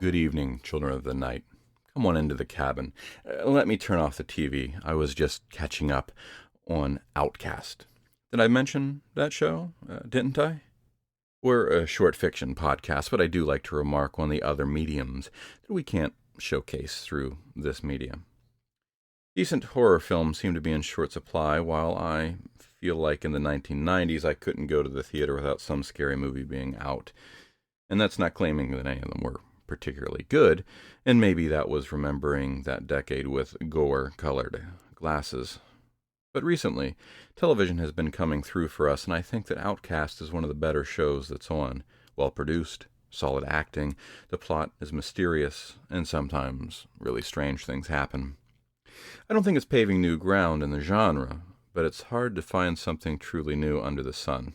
Good evening, children of the night. Come on into the cabin. Let me turn off the TV. I was just catching up on Outcast. Did I mention that show? Didn't I? We're a short fiction podcast, but I do like to remark on the other mediums that we can't showcase through this medium. Decent horror films seem to be in short supply, while I feel like in the 1990s I couldn't go to the theater without some scary movie being out. And that's not claiming that any of them were particularly good, and maybe that was remembering that decade with gore-colored glasses. But recently, television has been coming through for us, and I think that Outcast is one of the better shows that's on. Well-produced, solid acting, the plot is mysterious, and sometimes really strange things happen. I don't think it's paving new ground in the genre, but it's hard to find something truly new under the sun.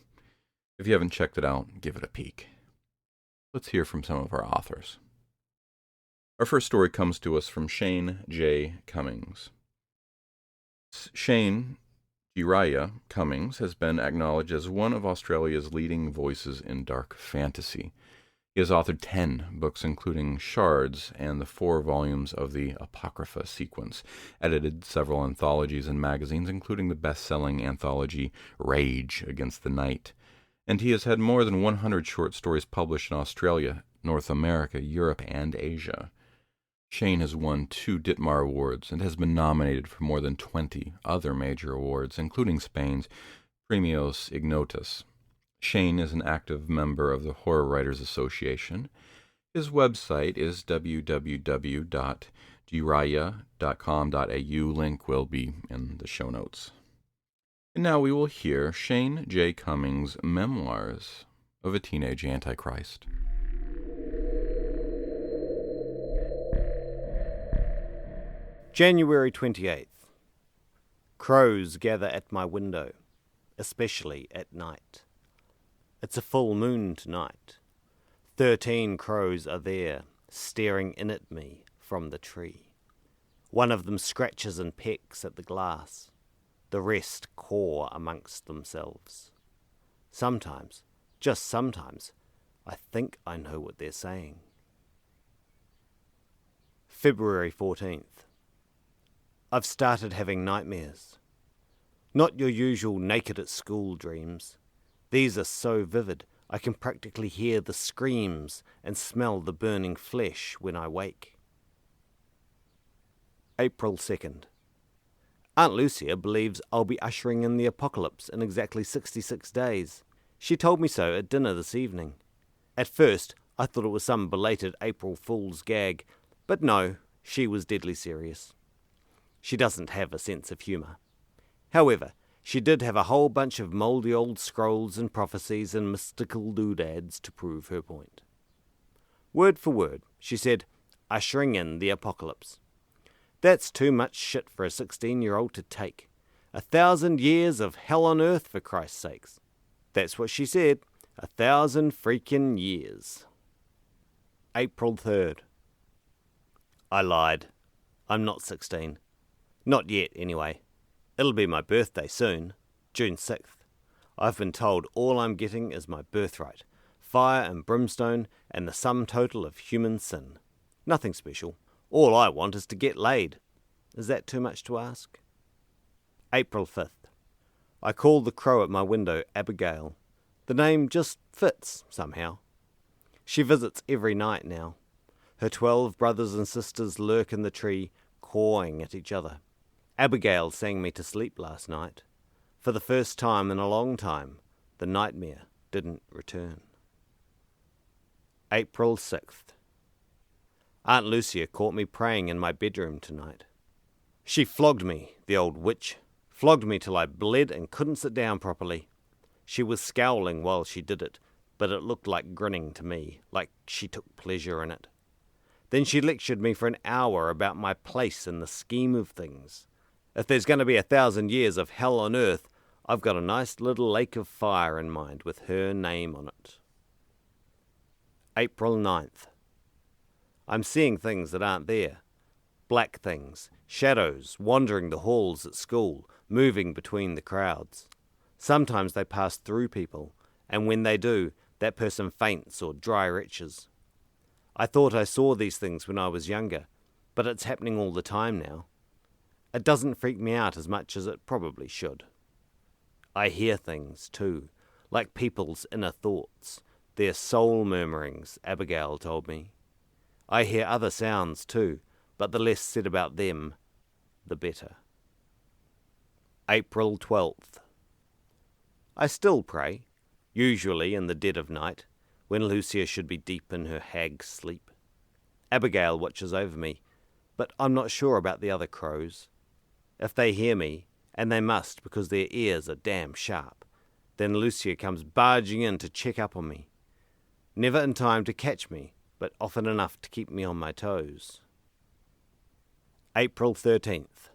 If you haven't checked it out, give it a peek. Let's hear from some of our authors. Our first story comes to us from Shane J. Cummings. Shane Jiraiya Cummings has been acknowledged as one of Australia's leading voices in dark fantasy. He has authored 10 books, including Shards and the 4 volumes of the Apocrypha sequence, edited several anthologies and magazines, including the best-selling anthology Rage Against the Night. And he has had more than 100 short stories published in Australia, North America, Europe, and Asia. Shane has won 2 Ditmar Awards and has been nominated for more than 20 other major awards, including Spain's Premios Ignotus. Shane is an active member of the Horror Writers Association. His website is www.jiraiya.com.au. Link will be in the show notes. And now we will hear Shane J. Cummings' Memoirs of a Teenage Antichrist. January 28th. Crows gather at my window, especially at night. It's a full moon tonight. 13 crows are there, staring in at me from the tree. One of them scratches and pecks at the glass. The rest caw amongst themselves. Sometimes, just sometimes, I think I know what they're saying. February 14th. I've started having nightmares. Not your usual naked at school dreams. These are so vivid, I can practically hear the screams and smell the burning flesh when I wake. April 2nd. Aunt Lucia believes I'll be ushering in the apocalypse in exactly 66 days. She told me so at dinner this evening. At first, I thought it was some belated April Fool's gag, but no, she was deadly serious. She doesn't have a sense of humour. However, she did have a whole bunch of mouldy old scrolls and prophecies and mystical doodads to prove her point. Word for word, she said, ushering in the apocalypse. That's too much shit for a 16-year-old to take. 1,000 years of hell on earth, for Christ's sakes. That's what she said. 1,000 freaking years. April 3rd. I lied. I'm not 16. Not yet, anyway. It'll be my birthday soon, June 6th. I've been told all I'm getting is my birthright, fire and brimstone, and the sum total of human sin. Nothing special. All I want is to get laid. Is that too much to ask? April 5th. I call the crow at my window Abigail. The name just fits, somehow. She visits every night now. Her 12 brothers and sisters lurk in the tree, cawing at each other. Abigail sang me to sleep last night. For the first time in a long time, the nightmare didn't return. April 6th. Aunt Lucia caught me praying in my bedroom tonight. She flogged me, the old witch, flogged me till I bled and couldn't sit down properly. She was scowling while she did it, but it looked like grinning to me, like she took pleasure in it. Then she lectured me for an hour about my place in the scheme of things. If there's going to be 1,000 years of hell on earth, I've got a nice little lake of fire in mind with her name on it. April 9th. I'm seeing things that aren't there. Black things, shadows wandering the halls at school, moving between the crowds. Sometimes they pass through people, and when they do, that person faints or dry retches. I thought I saw these things when I was younger, but it's happening all the time now. It doesn't freak me out as much as it probably should. I hear things, too, like people's inner thoughts, their soul murmurings, Abigail told me. I hear other sounds, too, but the less said about them, the better. April 12th. I still pray, usually in the dead of night, when Lucia should be deep in her hag sleep. Abigail watches over me, but I'm not sure about the other crows. If they hear me, and they must because their ears are damn sharp, then Lucia comes barging in to check up on me. Never in time to catch me, but often enough to keep me on my toes. April 13th.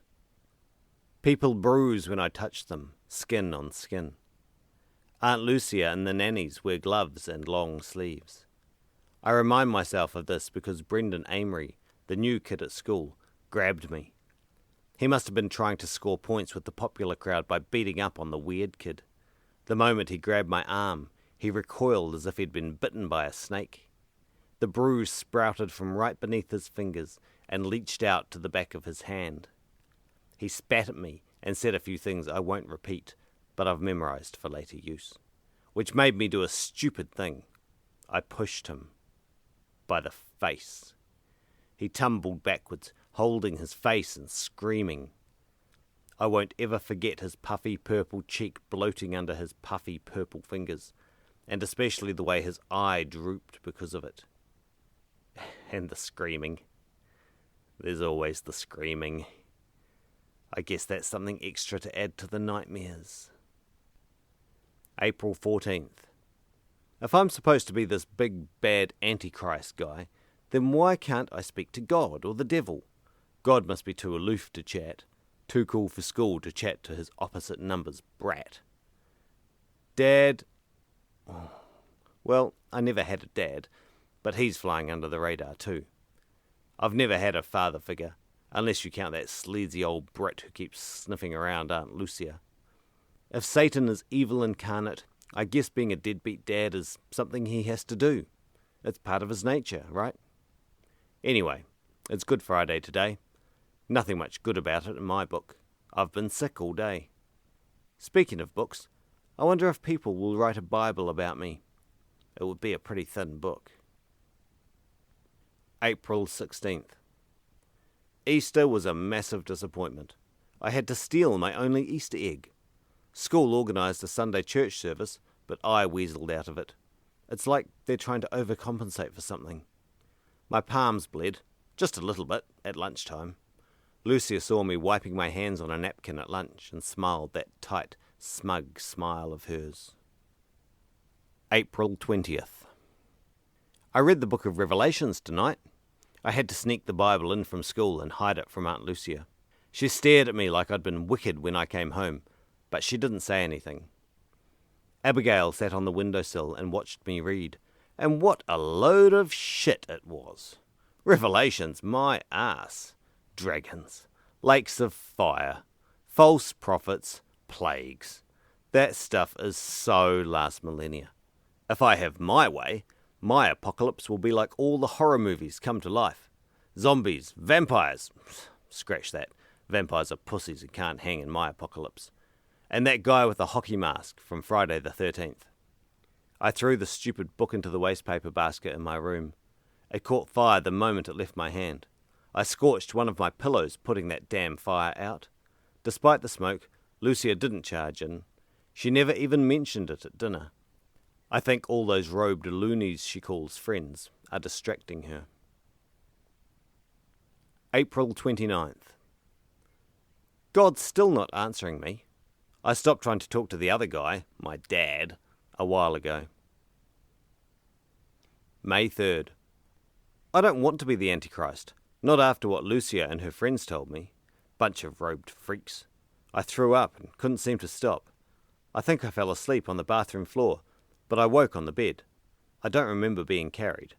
People bruise when I touch them, skin on skin. Aunt Lucia and the nannies wear gloves and long sleeves. I remind myself of this because Brendan Amory, the new kid at school, grabbed me. He must have been trying to score points with the popular crowd by beating up on the weird kid. The moment he grabbed my arm, he recoiled as if he'd been bitten by a snake. The bruise sprouted from right beneath his fingers and leached out to the back of his hand. He spat at me and said a few things I won't repeat, but I've memorized for later use, which made me do a stupid thing. I pushed him by the face. He tumbled backwards, holding his face and screaming. I won't ever forget his puffy purple cheek bloating under his puffy purple fingers, and especially the way his eye drooped because of it. And the screaming. There's always the screaming. I guess that's something extra to add to the nightmares. April 14th. If I'm supposed to be this big, bad Antichrist guy, then why can't I speak to God or the devil? God must be too aloof to chat, too cool for school to chat to his opposite numbers brat. Dad... Well, I never had a dad, but he's flying under the radar too. I've never had a father figure, unless you count that sleazy old Brit who keeps sniffing around Aunt Lucia. If Satan is evil incarnate, I guess being a deadbeat dad is something he has to do. It's part of his nature, right? Anyway, it's Good Friday today. Nothing much good about it in my book. I've been sick all day. Speaking of books, I wonder if people will write a Bible about me. It would be a pretty thin book. April 16th. Easter was a massive disappointment. I had to steal my only Easter egg. School organised a Sunday church service, but I weaseled out of it. It's like they're trying to overcompensate for something. My palms bled, just a little bit, at lunchtime. Lucia saw me wiping my hands on a napkin at lunch and smiled that tight, smug smile of hers. April 20th. I read the book of Revelations tonight. I had to sneak the Bible in from school and hide it from Aunt Lucia. She stared at me like I'd been wicked when I came home, but she didn't say anything. Abigail sat on the windowsill and watched me read, and what a load of shit it was. Revelations, my ass. Dragons, lakes of fire, false prophets, plagues. That stuff is so last millennia. If I have my way, my apocalypse will be like all the horror movies come to life. Zombies, vampires. Scratch that. Vampires are pussies and can't hang in my apocalypse. And that guy with the hockey mask from Friday the 13th. I threw the stupid book into the wastepaper basket in my room. It caught fire the moment it left my hand. I scorched one of my pillows putting that damn fire out. Despite the smoke, Lucia didn't charge in. She never even mentioned it at dinner. I think all those robed loonies she calls friends are distracting her. April 29th. God's still not answering me. I stopped trying to talk to the other guy, my dad, a while ago. May 3rd. I don't want to be the Antichrist. Not after what Lucia and her friends told me. Bunch of robed freaks. I threw up and couldn't seem to stop. I think I fell asleep on the bathroom floor, but I woke on the bed. I don't remember being carried.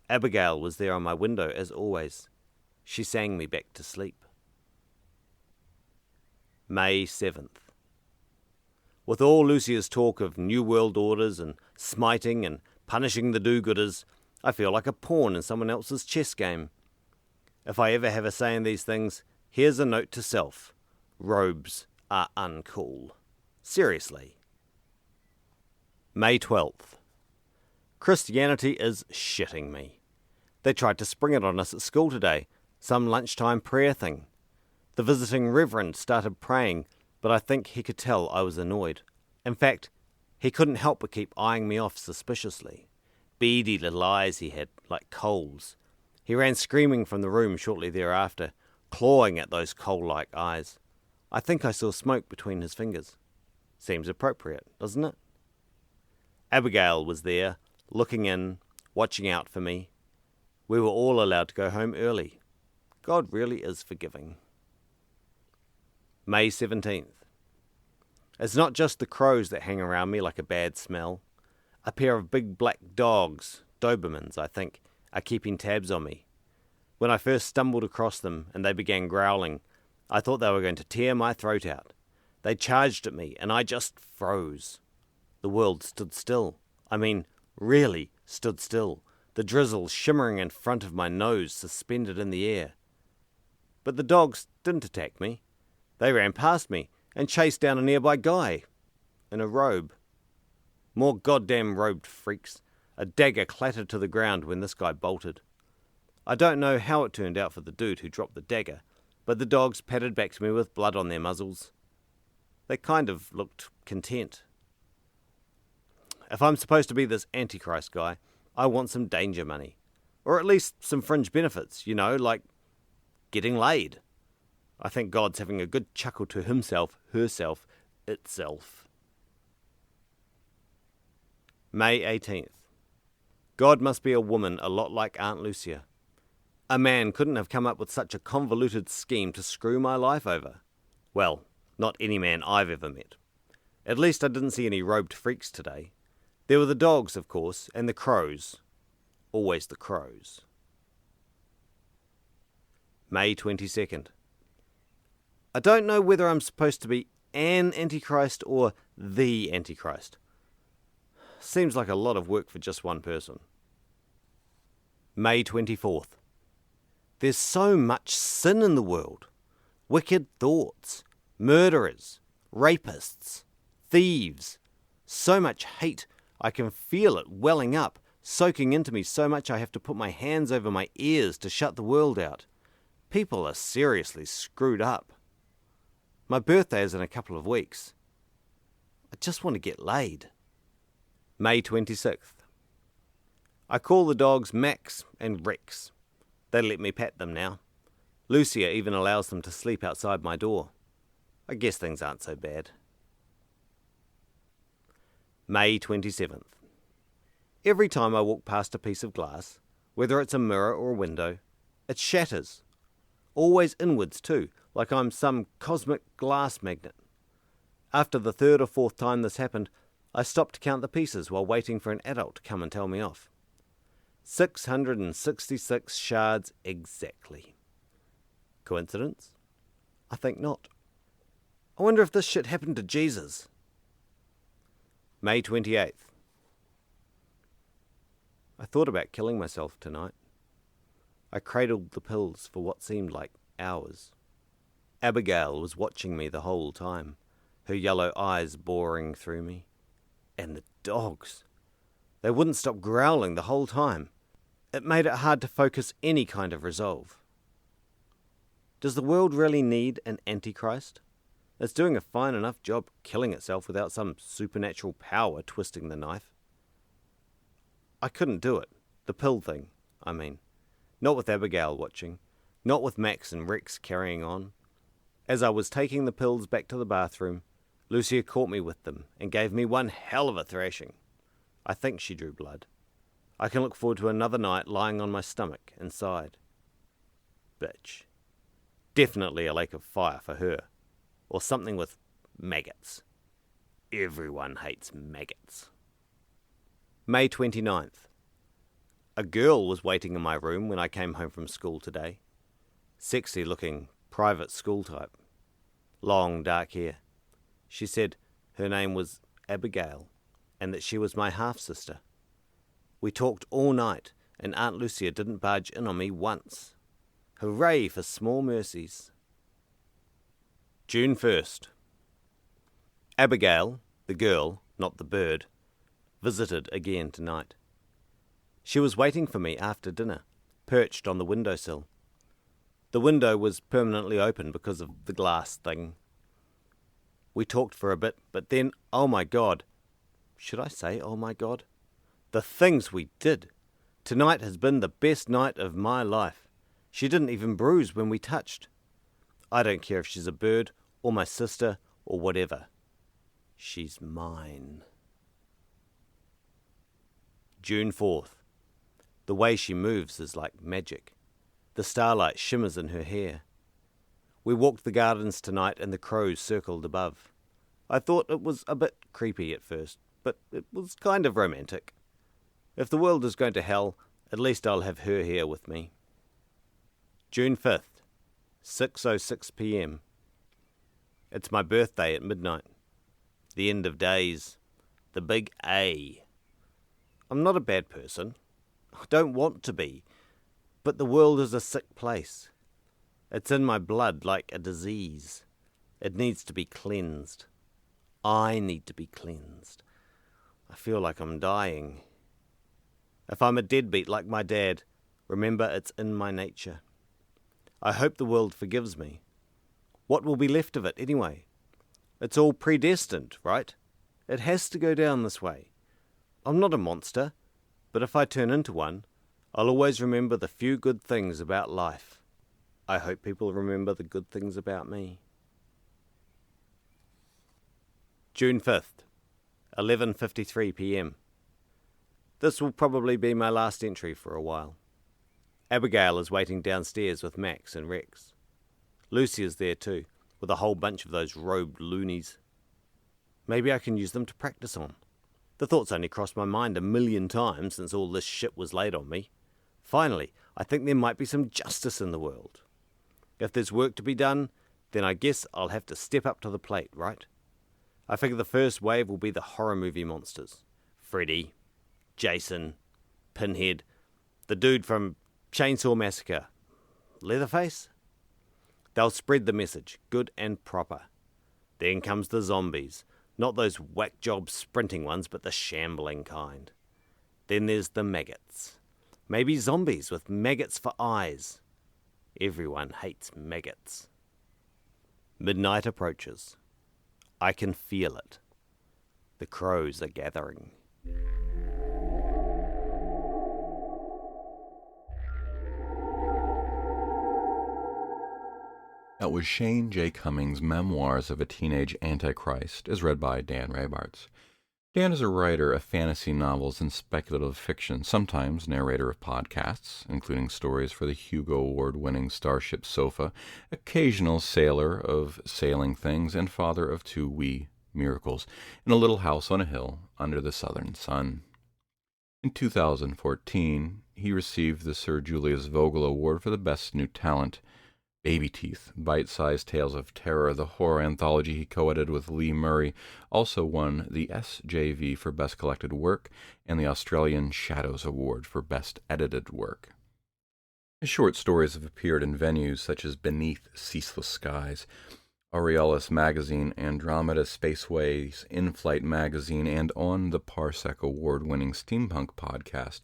Abigail was there on my window as always. She sang me back to sleep. May 7th. With all Lucia's talk of new world orders and smiting and punishing the do-gooders, I feel like a pawn in someone else's chess game. If I ever have a say in these things, here's a note to self. Robes are uncool. Seriously. May 12th. Christianity is shitting me. They tried to spring it on us at school today, some lunchtime prayer thing. The visiting reverend started praying, but I think he could tell I was annoyed. In fact, he couldn't help but keep eyeing me off suspiciously. Beady little eyes he had, like coals. He ran screaming from the room shortly thereafter, clawing at those coal-like eyes. I think I saw smoke between his fingers. Seems appropriate, doesn't it? Abigail was there, looking in, watching out for me. We were all allowed to go home early. God really is forgiving. May 17th. It's not just the crows that hang around me like a bad smell. A pair of big black dogs, Dobermans, I think, are keeping tabs on me. When I first stumbled across them and they began growling, I thought they were going to tear my throat out. They charged at me and I just froze. The world stood still. I mean, really stood still. The drizzle shimmering in front of my nose, suspended in the air. But the dogs didn't attack me. They ran past me and chased down a nearby guy in a robe. More goddamn robed freaks. A dagger clattered to the ground when this guy bolted. I don't know how it turned out for the dude who dropped the dagger, but the dogs pattered back to me with blood on their muzzles. They kind of looked content. If I'm supposed to be this Antichrist guy, I want some danger money. Or at least some fringe benefits, like getting laid. I think God's having a good chuckle to himself, herself, itself. May 18th. God must be a woman a lot like Aunt Lucia. A man couldn't have come up with such a convoluted scheme to screw my life over. Well, not any man I've ever met. At least I didn't see any robed freaks today. There were the dogs, of course, and the crows. Always the crows. May 22nd. I don't know whether I'm supposed to be an Antichrist or the Antichrist. Seems like a lot of work for just one person. May 24th. There's so much sin in the world. Wicked thoughts, murderers, rapists, thieves. So much hate, I can feel it welling up, soaking into me so much I have to put my hands over my ears to shut the world out. People are seriously screwed up. My birthday is in a couple of weeks. I just want to get laid. May 26th. I call the dogs Max and Rex. They let me pet them now. Lucia even allows them to sleep outside my door. I guess things aren't so bad. May 27th. Every time I walk past a piece of glass, whether it's a mirror or a window, it shatters. Always inwards too, like I'm some cosmic glass magnet. After the third or fourth time this happened, I stopped to count the pieces while waiting for an adult to come and tell me off. 666 shards exactly. Coincidence? I think not. I wonder if this shit happened to Jesus. May 28th. I thought about killing myself tonight. I cradled the pills for what seemed like hours. Abigail was watching me the whole time, her yellow eyes boring through me. And the dogs. They wouldn't stop growling the whole time. It made it hard to focus any kind of resolve. Does the world really need an Antichrist? It's doing a fine enough job killing itself without some supernatural power twisting the knife. I couldn't do it. The pill thing, I mean. Not with Abigail watching. Not with Max and Rex carrying on. As I was taking the pills back to the bathroom, Lucia caught me with them and gave me one hell of a thrashing. I think she drew blood. I can look forward to another night lying on my stomach inside. Bitch. Definitely a lake of fire for her. Or something with maggots. Everyone hates maggots. May 29th. A girl was waiting in my room when I came home from school today. Sexy looking, private school type. Long dark hair. She said her name was Abigail and that she was my half-sister. We talked all night, and Aunt Lucia didn't barge in on me once. Hooray for small mercies. June 1st. Abigail, the girl, not the bird, visited again tonight. She was waiting for me after dinner, perched on the windowsill. The window was permanently open because of the glass thing. We talked for a bit, but then, oh my God. Should I say, oh my God? The things we did. Tonight has been the best night of my life. She didn't even bruise when we touched. I don't care if she's a bird, or my sister, or whatever. She's mine. June 4th. The way she moves is like magic. The starlight shimmers in her hair. We walked the gardens tonight and the crows circled above. I thought it was a bit creepy at first, but it was kind of romantic. If the world is going to hell, at least I'll have her here with me. June 5th, 6:06 p.m. It's my birthday at midnight. The end of days. The big A. I'm not a bad person. I don't want to be. But the world is a sick place. It's in my blood like a disease. It needs to be cleansed. I need to be cleansed. I feel like I'm dying. If I'm a deadbeat like my dad, remember it's in my nature. I hope the world forgives me. What will be left of it anyway? It's all predestined, right? It has to go down this way. I'm not a monster, but if I turn into one, I'll always remember the few good things about life. I hope people remember the good things about me. June 5th, 11:53 p.m. This will probably be my last entry for a while. Abigail is waiting downstairs with Max and Rex. Lucy is there too, with a whole bunch of those robed loonies. Maybe I can use them to practice on. The thought's only crossed my mind 1,000,000 times since all this shit was laid on me. Finally, I think there might be some justice in the world. If there's work to be done, then I guess I'll have to step up to the plate, right? I figure the first wave will be the horror movie monsters. Freddy, Jason, Pinhead, the dude from Chainsaw Massacre, Leatherface. They'll spread the message, good and proper. Then comes the zombies, not those whack-job sprinting ones, but the shambling kind. Then there's the maggots. Maybe zombies with maggots for eyes. Everyone hates maggots. Midnight approaches. I can feel it. The crows are gathering. That was Shane J. Cummings' Memoirs of a Teenage Antichrist, as read by Dan Rabarts. Dan is a writer of fantasy novels and speculative fiction, sometimes narrator of podcasts, including stories for the Hugo Award-winning Starship Sofa, occasional sailor of sailing things, and father of 2 wee miracles in a little house on a hill under the southern sun. In 2014, he received the Sir Julius Vogel Award for the Best New Talent. Baby Teeth, Bite-Sized Tales of Terror, the horror anthology he co-edited with Lee Murray, also won the SJV for Best Collected Work and the Australian Shadows Award for Best Edited Work. His short stories have appeared in venues such as Beneath Ceaseless Skies, Aurealis Magazine, Andromeda Spaceways, In-Flight Magazine, and on the Parsec Award-winning steampunk podcast,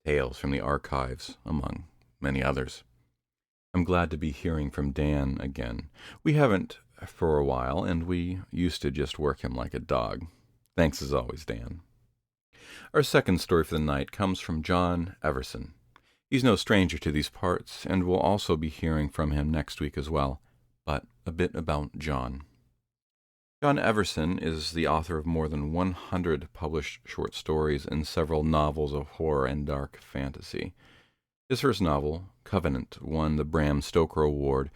Tales from the Archives, among many others. I'm glad to be hearing from Dan again. We haven't for a while, and we used to just work him like a dog. Thanks as always, Dan. Our second story for the night comes from John Everson. He's no stranger to these parts, and we'll also be hearing from him next week as well. But a bit about John. John Everson is the author of more than 100 published short stories and several novels of horror and dark fantasy. His first novel, Covenant, won the Bram Stoker Award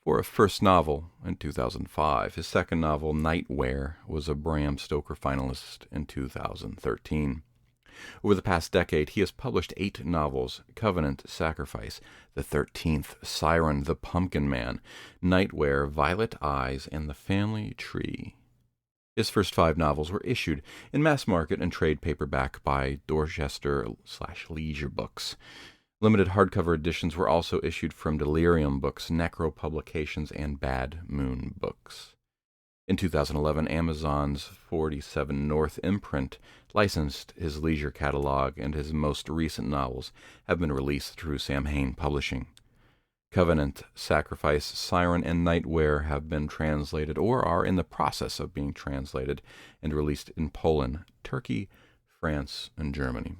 for a first novel in 2005. His second novel, Nightwear, was a Bram Stoker finalist in 2013. Over the past decade, he has published 8 novels: Covenant, Sacrifice, The 13th, Siren, The Pumpkin Man, Nightwear, Violet Eyes, and The Family Tree. His first 5 novels were issued in mass market and trade paperback by Dorchester/Leisure Books. Limited hardcover editions were also issued from Delirium Books, Necro Publications, and Bad Moon Books. In 2011, Amazon's 47 North imprint licensed his leisure catalog, and his most recent novels have been released through Samhain Publishing. Covenant, Sacrifice, Siren, and Nightwear have been translated or are in the process of being translated and released in Poland, Turkey, France, and Germany.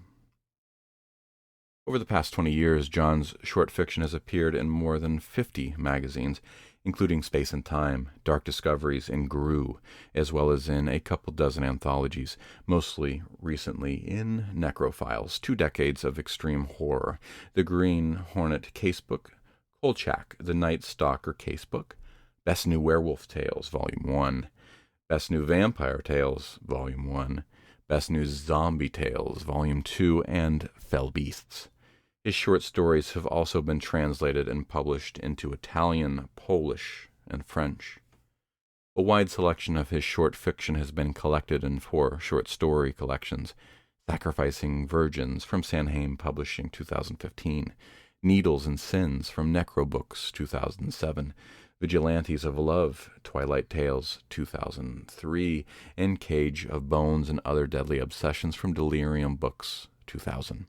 Over the past 20 years, John's short fiction has appeared in more than 50 magazines, including Space and Time, Dark Discoveries, and Gru, as well as in a couple dozen anthologies, mostly recently in Necrophiles, 2 decades of extreme horror, The Green Hornet Casebook, Kolchak, The Night Stalker Casebook, Best New Werewolf Tales, Volume 1, Best New Vampire Tales, Volume 1, Best New Zombie Tales, Volume 2, and Fell Beasts. His short stories have also been translated and published into Italian, Polish, and French. A wide selection of his short fiction has been collected in 4 short story collections: Sacrificing Virgins from Samhain Publishing 2015, Needles and Sins from Necro Books 2007, Vigilantes of Love, Twilight Tales 2003, and Cage of Bones and Other Deadly Obsessions from Delirium Books 2000.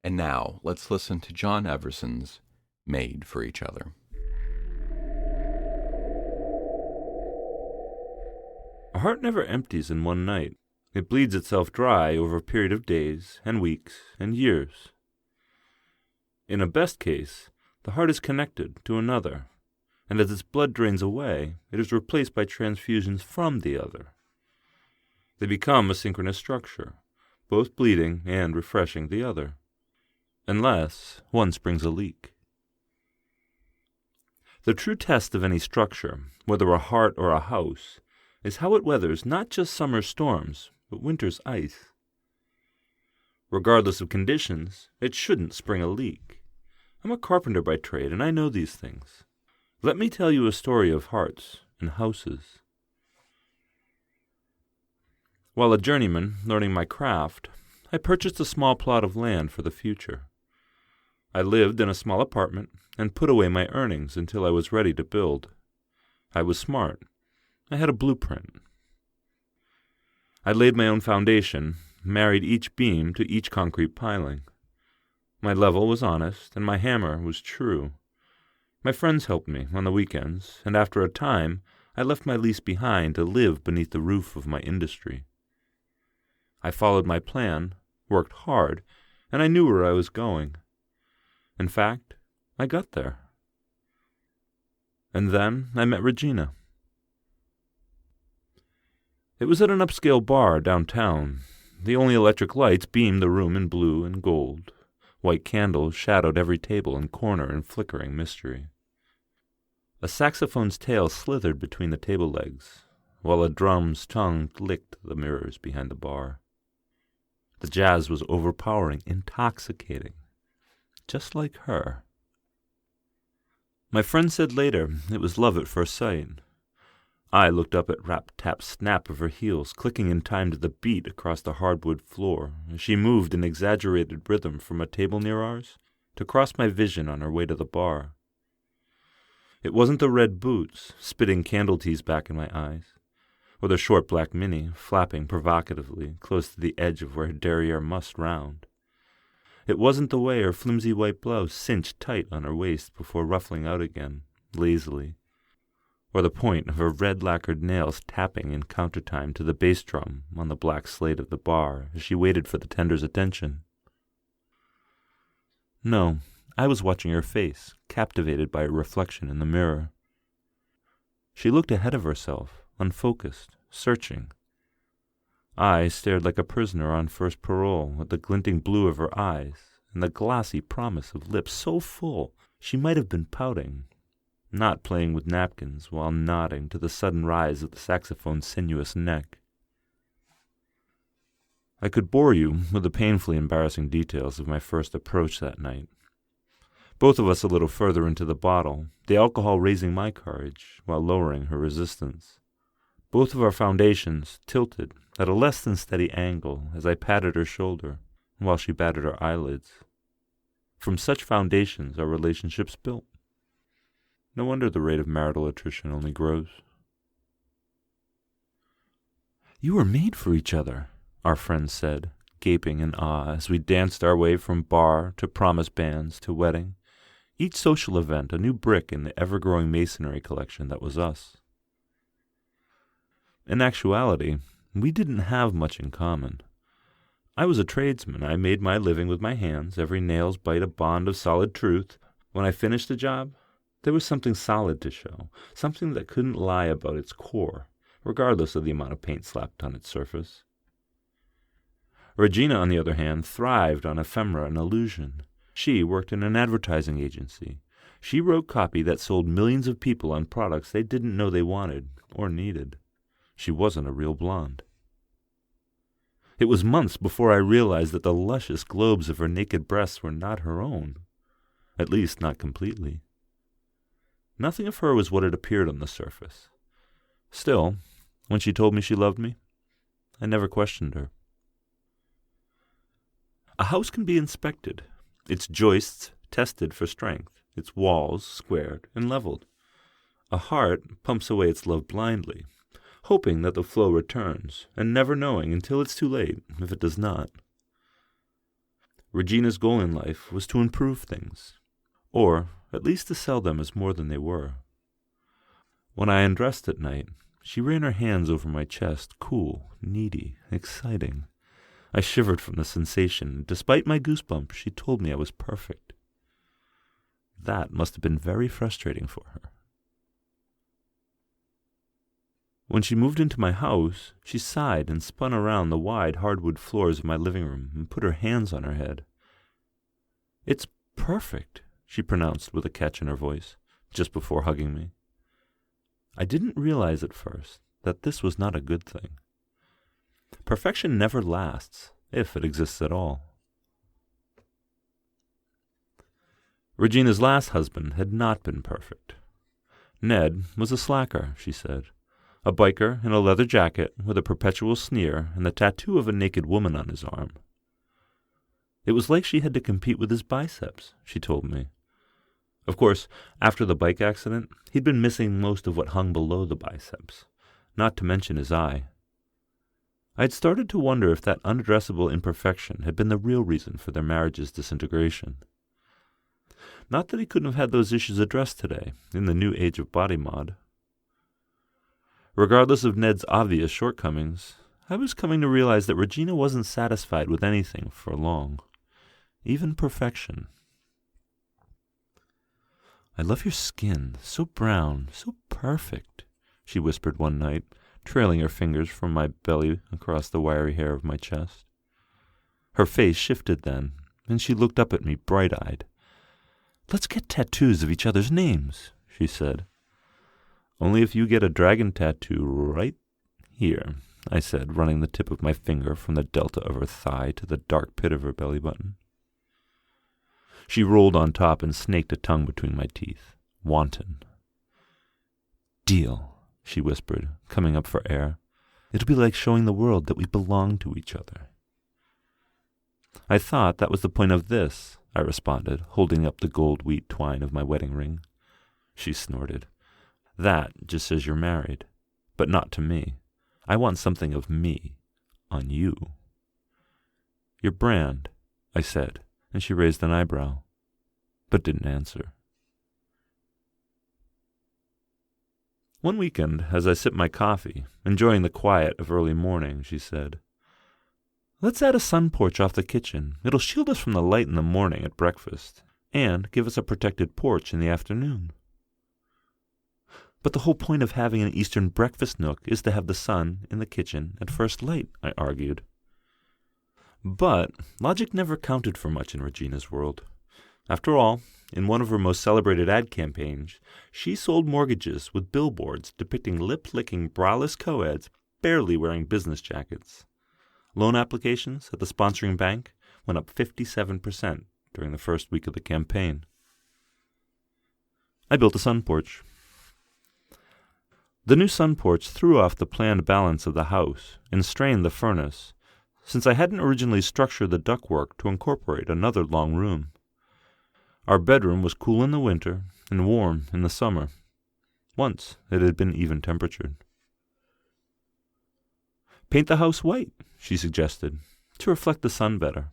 And now, let's listen to John Everson's Made for Each Other. A heart never empties in one night. It bleeds itself dry over a period of days and weeks and years. In a best case, the heart is connected to another, and as its blood drains away, it is replaced by transfusions from the other. They become a synchronous structure, both bleeding and refreshing the other, unless one springs a leak. The true test of any structure, whether a heart or a house, is how it weathers not just summer's storms, but winter's ice. Regardless of conditions, it shouldn't spring a leak. I'm a carpenter by trade, and I know these things. Let me tell you a story of hearts and houses. While a journeyman learning my craft, I purchased a small plot of land for the future. I lived in a small apartment and put away my earnings until I was ready to build. I was smart. I had a blueprint. I laid my own foundation, married each beam to each concrete piling. My level was honest, and my hammer was true. My friends helped me on the weekends, and after a time, I left my lease behind to live beneath the roof of my industry. I followed my plan, worked hard, and I knew where I was going. In fact, I got there. And then I met Regina. It was at an upscale bar downtown. The only electric lights beamed the room in blue and gold. White candles shadowed every table and corner in flickering mystery. A saxophone's tail slithered between the table legs, while a drum's tongue licked the mirrors behind the bar. The jazz was overpowering, intoxicating, just like her. My friend said later it was love at first sight. I looked up at rap-tap-snap of her heels, clicking in time to the beat across the hardwood floor, as she moved in exaggerated rhythm from a table near ours to cross my vision on her way to the bar. It wasn't the red boots, spitting candle teas back in my eyes, or the short black mini, flapping provocatively close to the edge of where her derriere must round. It wasn't the way her flimsy white blouse cinched tight on her waist before ruffling out again, lazily, or the point of her red-lacquered nails tapping in countertime to the bass drum on the black slate of the bar as she waited for the tender's attention. No, I was watching her face, captivated by her reflection in the mirror. She looked ahead of herself, unfocused, searching. I stared like a prisoner on first parole at the glinting blue of her eyes and the glossy promise of lips so full she might have been pouting, not playing with napkins while nodding to the sudden rise of the saxophone's sinuous neck. I could bore you with the painfully embarrassing details of my first approach that night. Both of us a little further into the bottle, the alcohol raising my courage while lowering her resistance. Both of our foundations tilted at a less than steady angle as I patted her shoulder while she batted her eyelids. From such foundations are relationships built. No wonder the rate of marital attrition only grows. "You were made for each other," our friend said, gaping in awe as we danced our way from bar to promise bands to wedding, each social event a new brick in the ever-growing masonry collection that was us. In actuality, we didn't have much in common. I was a tradesman. I made my living with my hands, every nail's bite a bond of solid truth. When I finished a job, there was something solid to show, something that couldn't lie about its core, regardless of the amount of paint slapped on its surface. Regina, on the other hand, thrived on ephemera and illusion. She worked in an advertising agency. She wrote copy that sold millions of people on products they didn't know they wanted or needed. She wasn't a real blonde. It was months before I realized that the luscious globes of her naked breasts were not her own, at least not completely. Nothing of her was what it appeared on the surface. Still, when she told me she loved me, I never questioned her. A house can be inspected, its joists tested for strength, its walls squared and leveled. A heart pumps away its love blindly, hoping that the flow returns, and never knowing until it's too late if it does not. Regina's goal in life was to improve things, or at least to sell them as more than they were. When I undressed at night, she ran her hands over my chest, cool, needy, exciting. I shivered from the sensation. Despite my goosebumps, she told me I was perfect. That must have been very frustrating for her. When she moved into my house, she sighed and spun around the wide hardwood floors of my living room and put her hands on her head. "It's perfect," she pronounced with a catch in her voice, just before hugging me. I didn't realize at first that this was not a good thing. Perfection never lasts, if it exists at all. Regina's last husband had not been perfect. Ned was a slacker, she said. A biker in a leather jacket with a perpetual sneer and the tattoo of a naked woman on his arm. It was like she had to compete with his biceps, she told me. Of course, after the bike accident, he'd been missing most of what hung below the biceps, not to mention his eye. I'd started to wonder if that unaddressable imperfection had been the real reason for their marriage's disintegration. Not that he couldn't have had those issues addressed today, in the new age of body mod. Regardless of Ned's obvious shortcomings, I was coming to realize that Regina wasn't satisfied with anything for long, even perfection. "I love your skin, so brown, so perfect," she whispered one night, trailing her fingers from my belly across the wiry hair of my chest. Her face shifted then, and she looked up at me bright-eyed. "Let's get tattoos of each other's names," she said. "Only if you get a dragon tattoo right here," I said, running the tip of my finger from the delta of her thigh to the dark pit of her belly button. She rolled on top and snaked a tongue between my teeth. Wanton. "Deal," she whispered, coming up for air. "It'll be like showing the world that we belong to each other." "I thought that was the point of this," I responded, holding up the gold wheat twine of my wedding ring. She snorted. "That just says you're married, but not to me. I want something of me on you." "Your brand," I said, and she raised an eyebrow, but didn't answer. One weekend, as I sipped my coffee, enjoying the quiet of early morning, she said, "Let's add a sun porch off the kitchen. It'll shield us from the light in the morning at breakfast, and give us a protected porch in the afternoon." "But the whole point of having an Eastern breakfast nook is to have the sun in the kitchen at first light," I argued. But logic never counted for much in Regina's world. After all, in one of her most celebrated ad campaigns, she sold mortgages with billboards depicting lip-licking braless co-eds barely wearing business jackets. Loan applications at the sponsoring bank went up 57% during the first week of the campaign. I built a sun porch. The new sun porch threw off the planned balance of the house and strained the furnace, since I hadn't originally structured the ductwork to incorporate another long room. Our bedroom was cool in the winter and warm in the summer. Once it had been even-temperatured. "Paint the house white," she suggested, "to reflect the sun better."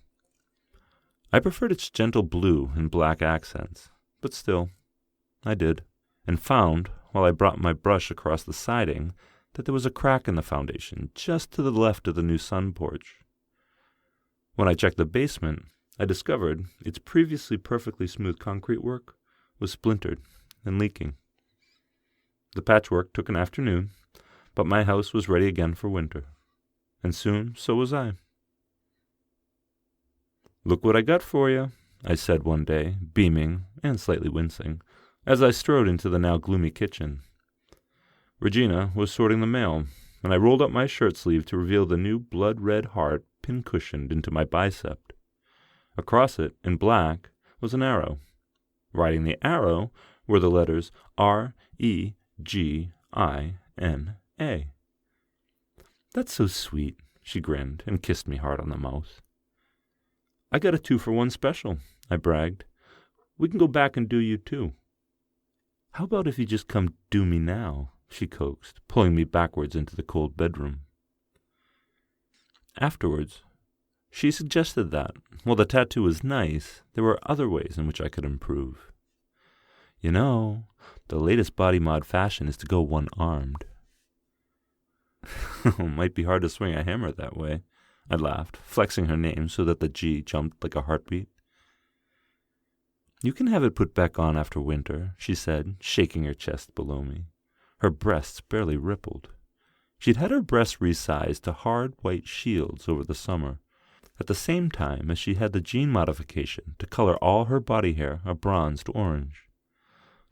I preferred its gentle blue and black accents, but still, I did, and found, while I brought my brush across the siding, that there was a crack in the foundation just to the left of the new sun porch. When I checked the basement, I discovered its previously perfectly smooth concrete work was splintered and leaking. The patchwork took an afternoon, but my house was ready again for winter, and soon so was I. "Look what I got for you," I said one day, beaming and slightly wincing, as I strode into the now gloomy kitchen. Regina was sorting the mail, and I rolled up my shirt sleeve to reveal the new blood-red heart pin-cushioned into my bicep. Across it, in black, was an arrow. Riding the arrow were the letters REGINA. "That's so sweet," she grinned and kissed me hard on the mouth. "I got a 2-for-1 special," I bragged. "We can go back and do you too." "How about if you just come do me now?" she coaxed, pulling me backwards into the cold bedroom. Afterwards, she suggested that, while the tattoo was nice, there were other ways in which I could improve. "You know, the latest body mod fashion is to go one-armed." "Might be hard to swing a hammer that way," I laughed, flexing her name so that the G jumped like a heartbeat. "You can have it put back on after winter," she said, shaking her chest below me. Her breasts barely rippled. She'd had her breasts resized to hard white shields over the summer, at the same time as she had the gene modification to color all her body hair a bronzed orange.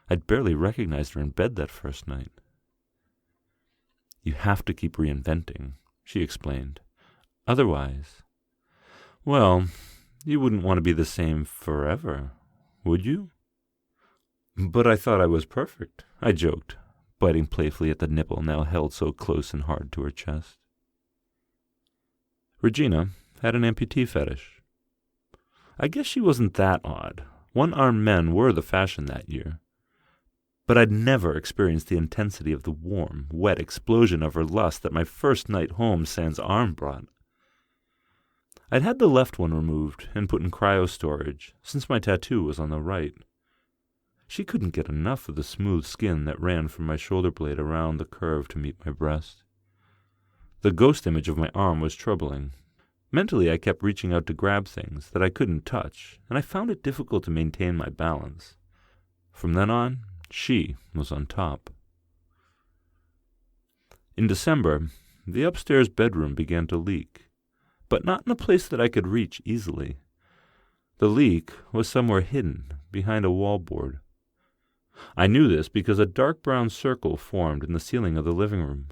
I'd barely recognized her in bed that first night. "You have to keep reinventing," she explained. "Otherwise, well, you wouldn't want to be the same forever, would you?" "But I thought I was perfect," I joked, biting playfully at the nipple now held so close and hard to her chest. Regina had an amputee fetish. I guess she wasn't that odd. One-armed men were the fashion that year. But I'd never experienced the intensity of the warm, wet explosion of her lust that my first night home sans arm brought. I'd had the left one removed and put in cryo-storage, since my tattoo was on the right. She couldn't get enough of the smooth skin that ran from my shoulder blade around the curve to meet my breast. The ghost image of my arm was troubling. Mentally, I kept reaching out to grab things that I couldn't touch, and I found it difficult to maintain my balance. From then on, she was on top. In December, the upstairs bedroom began to leak, but not in a place that I could reach easily. The leak was somewhere hidden behind a wallboard. I knew this because a dark brown circle formed in the ceiling of the living room.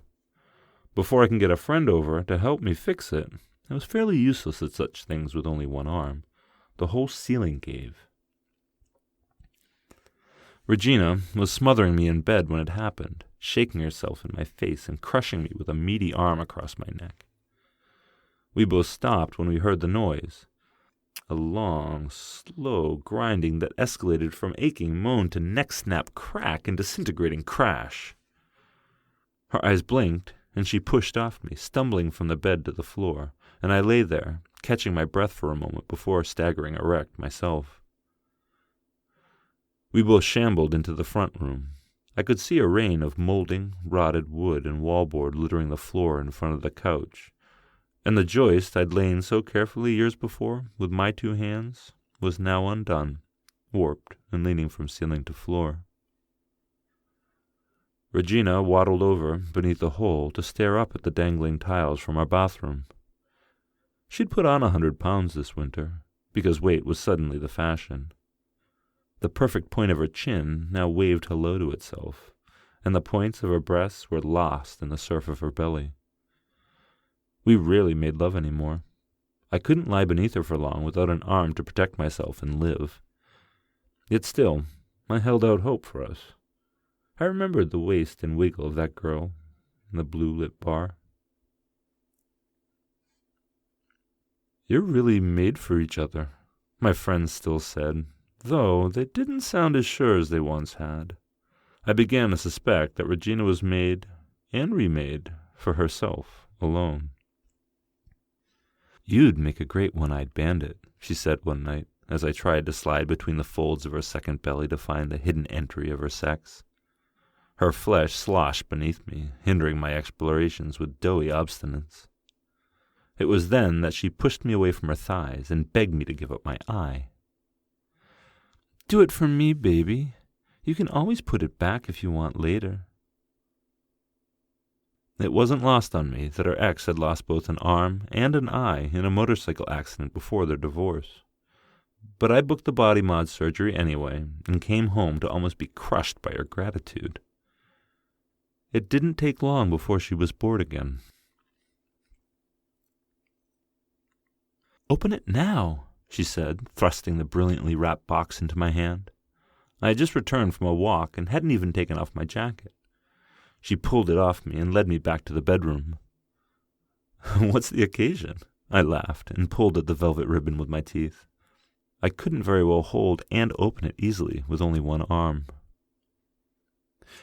Before I can get a friend over to help me fix it, I was fairly useless at such things with only one arm. The whole ceiling gave. Regina was smothering me in bed when it happened, shaking herself in my face and crushing me with a meaty arm across my neck. We both stopped when we heard the noise. A long, slow grinding that escalated from aching moan to neck-snap crack and disintegrating crash. Her eyes blinked, and she pushed off me, stumbling from the bed to the floor, and I lay there, catching my breath for a moment before staggering erect myself. We both shambled into the front room. I could see a rain of molding, rotted wood and wallboard littering the floor in front of the couch, and the joist I'd lain so carefully years before with my 2 hands was now undone, warped and leaning from ceiling to floor. Regina waddled over beneath the hole to stare up at the dangling tiles from our bathroom. She'd put on 100 pounds this winter, because weight was suddenly the fashion. The perfect point of her chin now waved hello to itself, and the points of her breasts were lost in the surf of her belly. We rarely made love anymore. I couldn't lie beneath her for long without an arm to protect myself and live. Yet still, I held out hope for us. I remembered the waist and wiggle of that girl in the blue-lit bar. "You're really made for each other," my friends still said, though they didn't sound as sure as they once had. I began to suspect that Regina was made and remade for herself alone. "You'd make a great one-eyed bandit," she said one night, as I tried to slide between the folds of her second belly to find the hidden entry of her sex. Her flesh sloshed beneath me, hindering my explorations with doughy obstinance. It was then that she pushed me away from her thighs and begged me to give up my eye. "Do it for me, baby. You can always put it back if you want later." It wasn't lost on me that her ex had lost both an arm and an eye in a motorcycle accident before their divorce. But I booked the body mod surgery anyway and came home to almost be crushed by her gratitude. It didn't take long before she was bored again. "Open it now," she said, thrusting the brilliantly wrapped box into my hand. I had just returned from a walk and hadn't even taken off my jacket. She pulled it off me and led me back to the bedroom. "What's the occasion?" I laughed and pulled at the velvet ribbon with my teeth. I couldn't very well hold and open it easily with only one arm.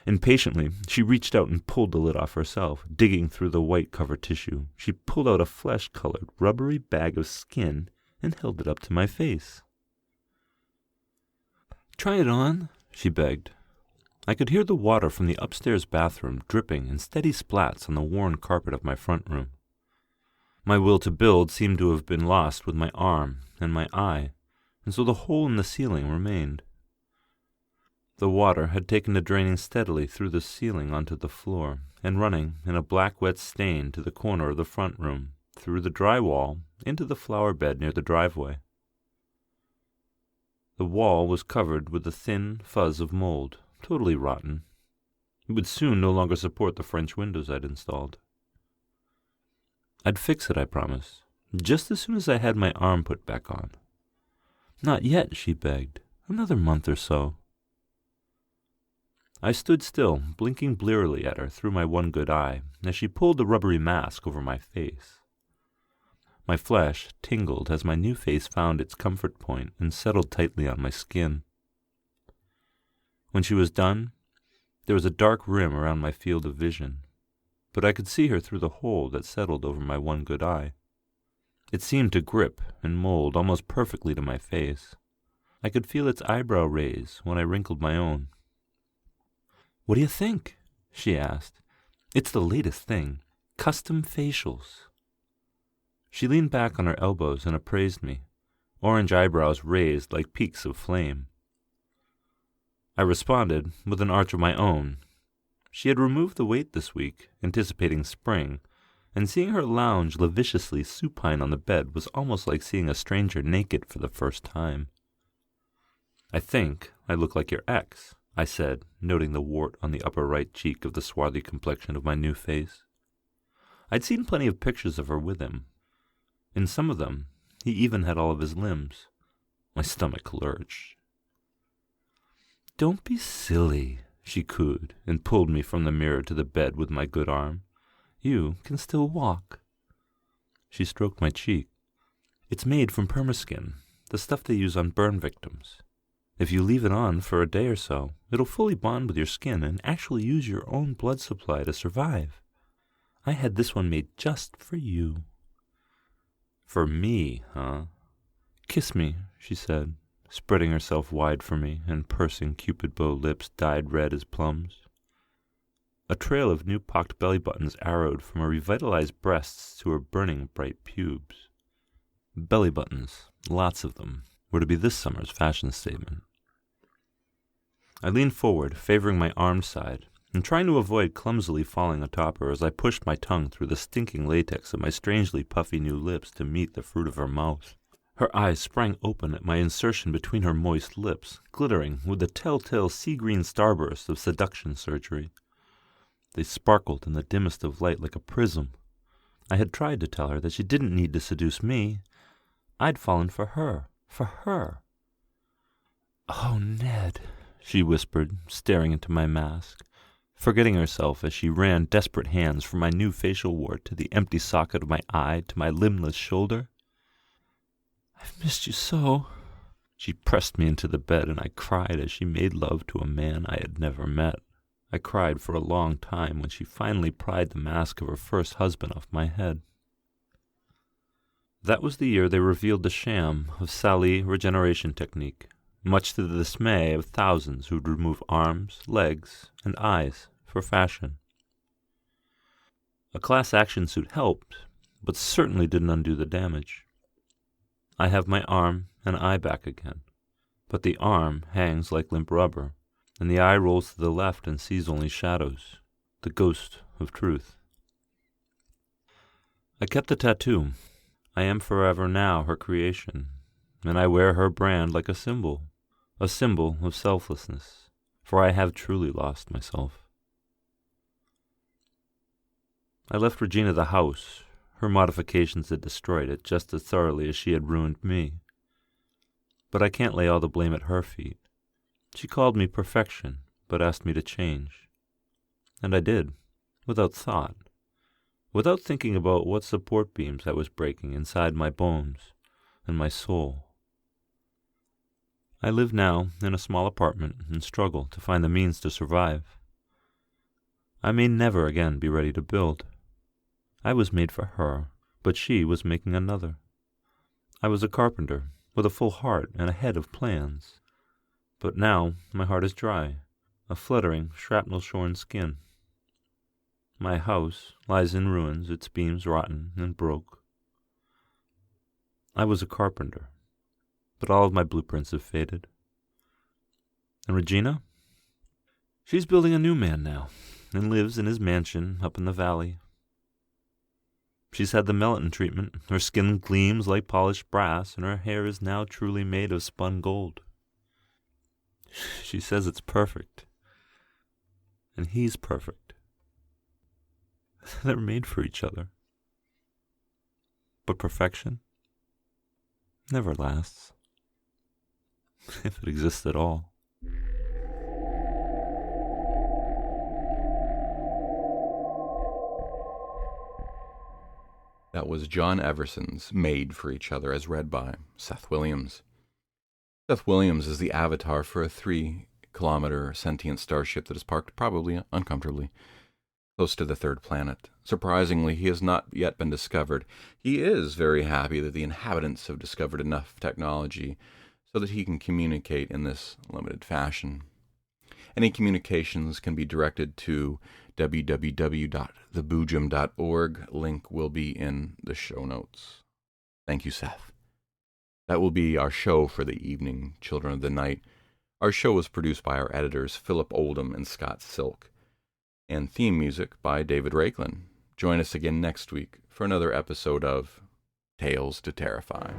Impatiently, she reached out and pulled the lid off herself. Digging through the white cover tissue, she pulled out a flesh-colored, rubbery bag of skin and held it up to my face. "Try it on," she begged. I could hear the water from the upstairs bathroom dripping in steady splats on the worn carpet of my front room. My will to build seemed to have been lost with my arm and my eye, and so the hole in the ceiling remained. The water had taken to draining steadily through the ceiling onto the floor, and running in a black wet stain to the corner of the front room, through the drywall, into the flower bed near the driveway. The wall was covered with a thin fuzz of mold, totally rotten. It would soon no longer support the French windows I'd installed. I'd fix it, I promised, just as soon as I had my arm put back on. "Not yet," she begged. "Another month or so." I stood still, blinking blearily at her through my one good eye, as she pulled the rubbery mask over my face. My flesh tingled as my new face found its comfort point and settled tightly on my skin. When she was done, there was a dark rim around my field of vision, but I could see her through the hole that settled over my one good eye. It seemed to grip and mold almost perfectly to my face. I could feel its eyebrow raise when I wrinkled my own. "What do you think?" she asked. "It's the latest thing. Custom facials." She leaned back on her elbows and appraised me, orange eyebrows raised like peaks of flame. I responded with an arch of my own. She had removed the weight this week, anticipating spring, and seeing her lounge lasciviously supine on the bed was almost like seeing a stranger naked for the first time. "I think I look like your ex," I said, noting the wart on the upper right cheek of the swarthy complexion of my new face. I'd seen plenty of pictures of her with him. In some of them, he even had all of his limbs. My stomach lurched. "Don't be silly," she cooed, and pulled me from the mirror to the bed with my good arm. "You can still walk." She stroked my cheek. "It's made from permaskin, the stuff they use on burn victims. If you leave it on for a day or so, it'll fully bond with your skin and actually use your own blood supply to survive. I had this one made just for you." "For me, huh?" "Kiss me," she said, spreading herself wide for me and pursing cupid bow lips dyed red as plums. A trail of new pocked belly buttons arrowed from her revitalized breasts to her burning bright pubes. Belly buttons, lots of them, were to be this summer's fashion statement. I leaned forward, favoring my armed side, and trying to avoid clumsily falling atop her as I pushed my tongue through the stinking latex of my strangely puffy new lips to meet the fruit of her mouth. Her eyes sprang open at my insertion between her moist lips, glittering with the telltale sea-green starburst of seduction surgery. They sparkled in the dimmest of light like a prism. I had tried to tell her that she didn't need to seduce me. I'd fallen for her. For her. "Oh, Ned," she whispered, staring into my mask, forgetting herself as she ran desperate hands from my new facial wart to the empty socket of my eye to my limbless shoulder. "I've missed you so." She pressed me into the bed, and I cried as she made love to a man I had never met. I cried for a long time when she finally pried the mask of her first husband off my head. That was the year they revealed the sham of Sally regeneration technique, much to the dismay of thousands who'd remove arms, legs, and eyes for fashion. A class action suit helped, but certainly didn't undo the damage. I have my arm and eye back again, but the arm hangs like limp rubber, and the eye rolls to the left and sees only shadows, the ghost of truth. I kept the tattoo. I am forever now her creation, and I wear her brand like a symbol of selflessness, for I have truly lost myself. I left Regina the house. Her modifications had destroyed it just as thoroughly as she had ruined me. But I can't lay all the blame at her feet. She called me perfection, but asked me to change. And I did, without thought, without thinking about what support beams I was breaking inside my bones and my soul. I live now in a small apartment and struggle to find the means to survive. I may never again be ready to build. I was made for her, but she was making another. I was a carpenter, with a full heart and a head of plans. But now my heart is dry, a fluttering, shrapnel-shorn skin. My house lies in ruins, its beams rotten and broke. I was a carpenter, but all of my blueprints have faded. And Regina? She's building a new man now, and lives in his mansion up in the valley. She's had the melanin treatment, her skin gleams like polished brass, and her hair is now truly made of spun gold. She says it's perfect, and he's perfect. They're made for each other. But perfection never lasts, if it exists at all. That was John Everson's Made for Each Other, as read by Seth Williams. Seth Williams is the avatar for a 3-kilometer sentient starship that is parked probably uncomfortably close to the third planet. Surprisingly, he has not yet been discovered. He is very happy that the inhabitants have discovered enough technology so that he can communicate in this limited fashion. Any communications can be directed to www.theboojum.org. Link will be in the show notes. Thank you, Seth. That will be our show for the evening, Children of the Night. Our show was produced by our editors, Philip Oldham and Scott Silk, and theme music by David Rakelin. Join us again next week for another episode of Tales to Terrify.